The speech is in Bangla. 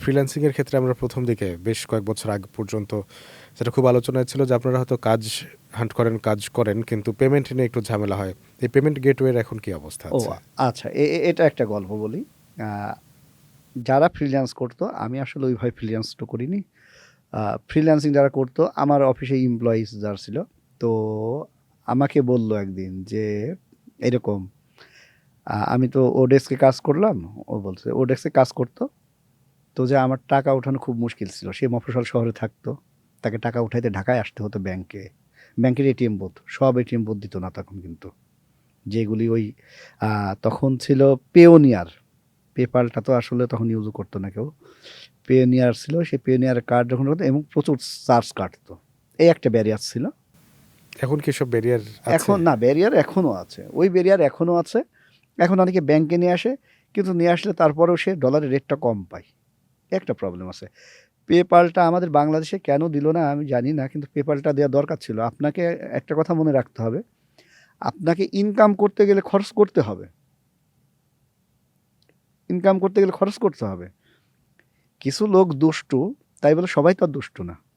ফ্রিল্যান্সিং এর ক্ষেত্রে আমরা প্রথম দিকে বেশ কয়েক বছর আগ পর্যন্ত যেটা খুব আলোচনায় ছিল যে আপনারা হয়তো কাজ হান্ট করেন, কাজ করেন কিন্তু পেমেন্ট নিয়ে একটু ঝামেলা হয়। এই পেমেন্ট গেটওয়ের এখন কি অবস্থা ও আছে? আচ্ছা, এটা একটা গল্প বলি। আ যারা ফ্রিল্যান্স করতো, আমি আসলে ওইভাবে ফ্রিল্যান্স তো করিনি। ফ্রিল্যান্সিং যারা করতো, আমার অফিসে এমপ্লয়িজ যারা ছিল, তো আমাকে বলল একদিন যে এরকম, আমি তো ওডেস্কে কাজ করলাম। ও বলছে ওডেস্কে কাজ করতো, তো যে আমার টাকা ওঠানো খুব মুশকিল ছিল। সে মফস্বল শহরে থাকতো, তাকে টাকা উঠাইতে ঢাকায় আসতে হতো ব্যাংকে। ব্যাংকের এটিএম বুথ, সব এটিএম বুথ দিত না তখন কিন্তু, যেগুলি ওই তখন ছিল পেওনিয়ার। পেপালটা তো আসলে তখন ইউজও করতো না কেউ। পেওনিয়ার ছিল, সেই পেওনিয়ার কার্ড যখন হতো এবং প্রচুর চার্জ কাটতো। এই একটা ব্যারিয়ার ছিল। এখন কি সব ব্যারিয়ার আছে? এখন না, ব্যারিয়ার এখনো আছে, ওই ব্যারিয়ার এখনো আছে। এখন অনেকে ব্যাংকে নিয়ে আসে, কিন্তু নিয়ে আসলে তারপরেও সে ডলারের রেটটা কম পায়। একটা প্রবলেম আছে। পেপালটা আমাদের বাংলাদেশে কেন দিল না আমি জানি না, কিন্তু পেপালটা দেওয়া দরকার ছিল। আপনাকে একটা কথা মনে রাখতে হবে, আপনাকে ইনকাম করতে গেলে খরচ করতে হবে। ইনকাম করতে গেলে খরচ করতে হবে। কিছু লোক দুষ্টু, তাই বলে সবাই তো আর দুষ্টু না।